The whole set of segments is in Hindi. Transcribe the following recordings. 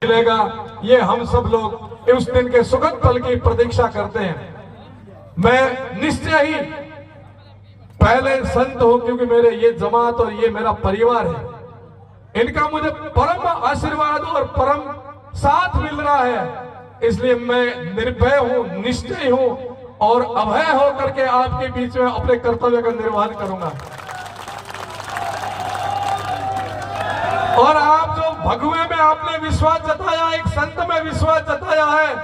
मिलेगा, ये हम सब लोग उस दिन के सुखद पल की प्रतीक्षा करते हैं। मैं निश्चय ही पहले संत हूं क्योंकि मेरे ये जमात और ये मेरा परिवार है, इनका मुझे परम आशीर्वाद और परम साथ मिल रहा है, इसलिए मैं निर्भय हूं, निश्चय हूं और अभय होकर के आपके बीच में अपने कर्तव्य का निर्वहन करूंगा। और आप जो भगवे में आपने विश्वास जताया, एक संत में विश्वास जताया है,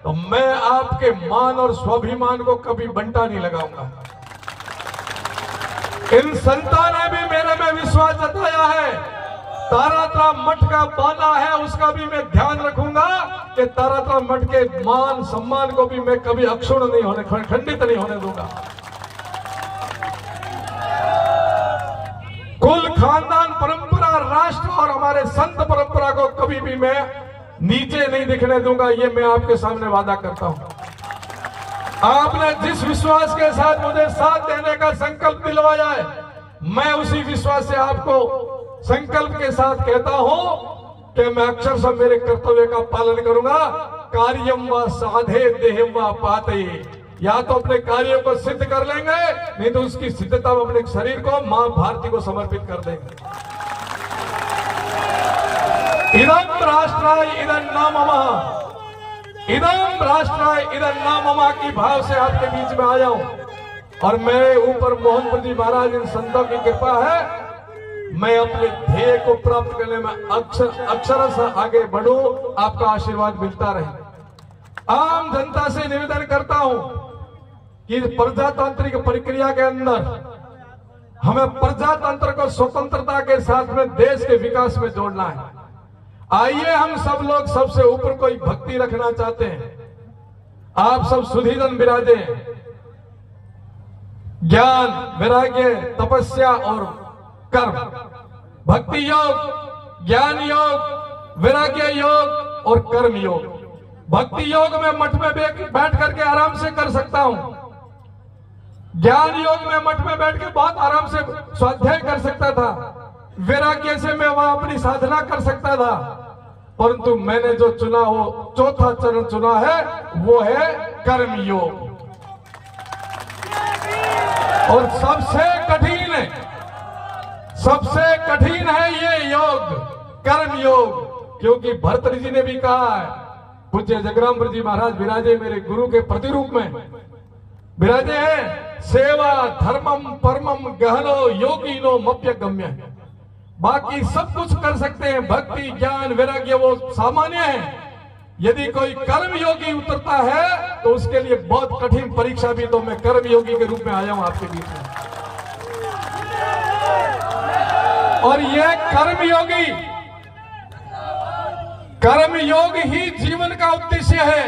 तो मैं आपके मान और स्वाभिमान को कभी बंटा नहीं लगाऊंगा। इन संतों ने भी मेरे में विश्वास जताया है। तारातरा मठ का बाला है, उसका भी मैं ध्यान रखूंगा कि तारातरा मठ के मान सम्मान को भी मैं कभी अक्षुण्ण नहीं होने, खंडित नहीं होने दूंगा। कुल, खानदान, परंपरा, राष्ट्र और हमारे संत परंपरा को कभी भी मैं नीचे नहीं दिखने दूंगा, ये मैं आपके सामने वादा करता हूं। आपने जिस विश्वास के साथ मुझे साथ देने का संकल्प दिलवाया है, मैं उसी विश्वास से आपको संकल्प के साथ कहता हूं कि मैं अक्षरशः मेरे कर्तव्य का पालन करूंगा। कार्यम व साधे देहम व पाते, या तो अपने कार्यों को सिद्ध कर लेंगे, नहीं तो उसकी सिद्धता हम अपने शरीर को मां भारती को समर्पित कर देंगे। इदं राष्ट्राय इदं न मम, इदं राष्ट्राय इदं न मम की भाव से आपके बीच में आया हूं। और मेरे ऊपर मोहनपुर जी महाराज, इन संतों की कृपा है, मैं अपने ध्येय को प्राप्त करने में अक्षरशः आगे बढ़ूं, आपका आशीर्वाद मिलता रहे। आम जनता से निवेदन करता हूं कि प्रजातांत्रिक प्रक्रिया के अंदर हमें प्रजातंत्र को स्वतंत्रता के साथ में देश के विकास में जोड़ना है। आइए हम सब लोग सबसे ऊपर कोई भक्ति रखना चाहते हैं। आप सब सुधीजन विराजे, ज्ञान, वैराग्य, तपस्या और कर्म, भक्ति योग, ज्ञान योग, वैराग्य योग और कर्म योग। भक्ति योग में मठ में बैठ करके आराम से कर सकता हूं। ज्ञान योग में मठ में बैठ के बहुत आराम से स्वाध्याय कर सकता था। वैराग्य से मैं वहां अपनी साधना कर सकता था, परंतु मैंने जो चुना हो, चौथा चरण चुना है, वो है कर्म योग। और सबसे कठिन है ये योग, कर्म योग, क्योंकि भरतरी जी ने भी कहा है, पूज्य जगरामपुर जी महाराज विराजे मेरे गुरु के प्रतिरूप में विराजे हैं, सेवा धर्मम परमम गहनो योगिनो मप्य गम्य। बाकी सब कुछ कर सकते हैं, भक्ति, ज्ञान, वैराग्य वो सामान्य है। यदि कोई कर्म योगी उतरता है तो उसके लिए बहुत कठिन परीक्षा भी, तो मैं कर्म योगी के रूप में आया हूं आपके बीच में। और यह कर्म योग ही जीवन का उद्देश्य है,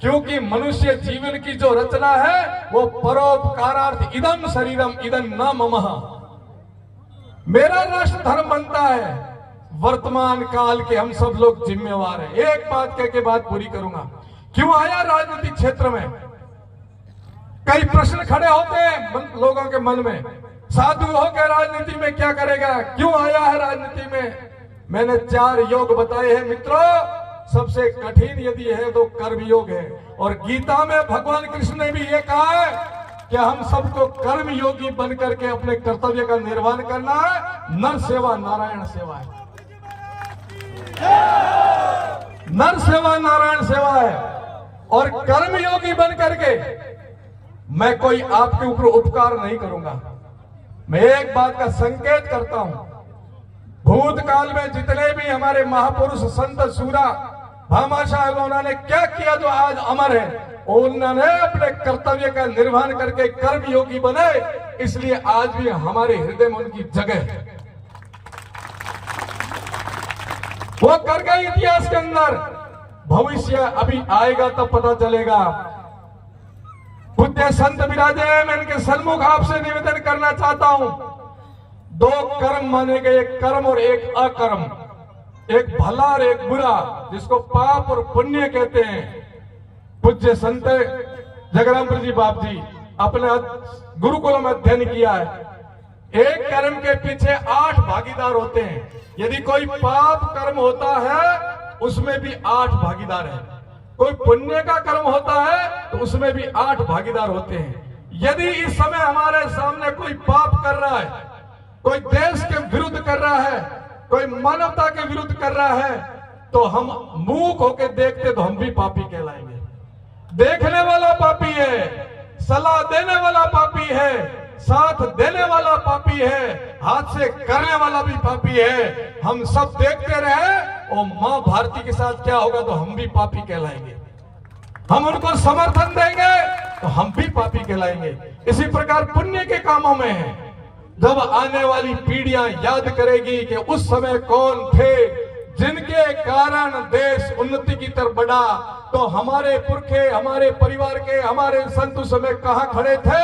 क्योंकि मनुष्य जीवन की जो रचना है वो परोपकारार्थ इदम शरीरम इदं न मम। मेरा राष्ट्र धर्म बनता है। वर्तमान काल के हम सब लोग जिम्मेवार हैं। एक बात कह के बात पूरी करूंगा। क्यों आया राजनीतिक क्षेत्र में? कई प्रश्न खड़े होते हैं लोगों के मन में, साधु होकर राजनीति में क्या करेगा, क्यों आया है राजनीति में? मैंने 4 योग बताए हैं मित्रों। सबसे कठिन यदि है तो कर्म योग है, और गीता में भगवान कृष्ण ने भी ये कहा है कि हम सबको कर्म योगी बन करके अपने कर्तव्य का निर्वहन करना है। नर सेवा नारायण सेवा है, नर सेवा नारायण सेवा है। और कर्म योगी बन करके मैं कोई आपके ऊपर उपकार नहीं करूंगा। मैं एक बात का संकेत करता हूं, भूतकाल में जितने भी हमारे महापुरुष संत सूरा भामाशाह, उन्होंने क्या किया जो आज अमर है? उन्होंने अपने कर्तव्य का निर्वहन करके कर्म योगी बने, इसलिए आज भी हमारे हृदय में उनकी जगह है। वो कर गए इतिहास के अंदर। भविष्य अभी आएगा तब पता चलेगा। पूज्य संत विराजे, मैं इनके सन्मुख आपसे निवेदन करना चाहता हूं। 2 कर्म माने गए, एक कर्म और एक अकर्म, एक भला और एक बुरा, जिसको पाप और पुण्य कहते हैं। पूज्य संत जगरामपुर जी बाप जी अपने गुरुकुल में अध्ययन किया है। एक कर्म के पीछे 8 भागीदार होते हैं। यदि कोई पाप कर्म होता है उसमें भी 8 भागीदार हैं। कोई पुण्य का कर्म होता है तो उसमें भी 8 भागीदार होते हैं। यदि इस समय हमारे सामने कोई पाप कर रहा है, कोई देश के विरुद्ध कर रहा है, कोई मानवता के विरुद्ध कर रहा है, तो हम मूक होकर देखते तो हम भी पापी कहलाएंगे। देखने वाला पापी है, सलाह देने वाला पापी है, साथ देने वाला पापी है, हाथ से करने वाला भी पापी है। हम सब देखते रहे और मां भारती के साथ क्या होगा तो हम भी पापी कहलाएंगे। हम उनको समर्थन देंगे तो हम भी पापी कहलाएंगे। इसी प्रकार पुण्य के कामों में है, जब आने वाली पीढ़ियां याद करेगी कि उस समय कौन थे जिनके कारण देश उन्नति की तरफ बढ़ा, तो हमारे पुरखे, हमारे परिवार के, हमारे संत उस समय कहां खड़े थे।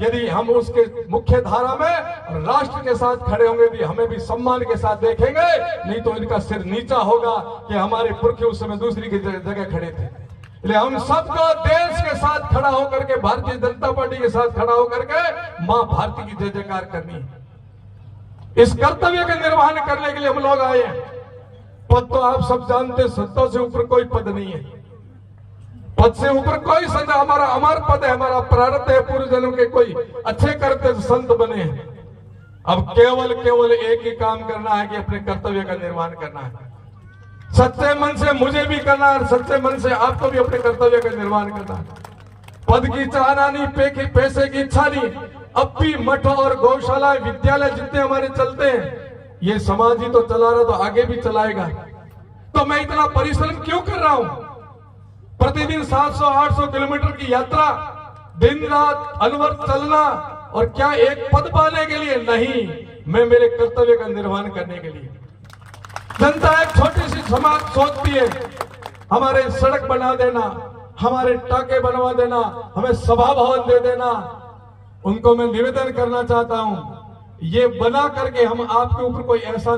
यदि हम उसके मुख्य धारा में राष्ट्र के साथ खड़े होंगे भी हमें भी सम्मान के साथ देखेंगे, नहीं तो इनका सिर नीचा होगा कि हमारे पुरखे उस समय दूसरी की जगह खड़े थे। इसलिए हम सबको देश के साथ खड़ा होकर के, भारतीय जनता पार्टी के साथ खड़ा होकर के मां भारती की जय जयकार करनी है। इस कर्तव्य का निर्वहन करने के लिए हम लोग आए हैं। पद तो आप सब जानते, सत्ता से ऊपर कोई पद नहीं है, पद से ऊपर कोई सजा। हमारा अमर पद है, हमारा प्रारब्ध है, पूर्व जन्म के कोई अच्छे करते संत बने हैं। अब केवल एक ही काम करना है कि अपने कर्तव्य का निर्वहन करना है। सच्चे मन से मुझे भी करना है, सच्चे मन से आपको भी अपने कर्तव्य का निर्वहन करना है। पद की चाहना नहीं, पैसे की इच्छा नहीं। अब भी मठ और गौशाला, विद्यालय जितने हमारे चलते हैं, ये समाज ही तो चला रहा, तो आगे भी चलाएगा। तो मैं इतना परिश्रम क्यों कर रहा हूं? प्रतिदिन 700-800 किलोमीटर की यात्रा, दिन रात अनवरत चलना, और क्या एक पद पाने के लिए? नहीं, मैं मेरे कर्तव्य का निर्वहन करने के लिए। जनता एक छोटी सी समाज सोचती है हमारे सड़क बना देना, हमारे टाके बनवा देना, हमें सभा भवन दे देना। उनको मैं निवेदन करना चाहता हूं, ये बना करके हम आपके ऊपर कोई एहसान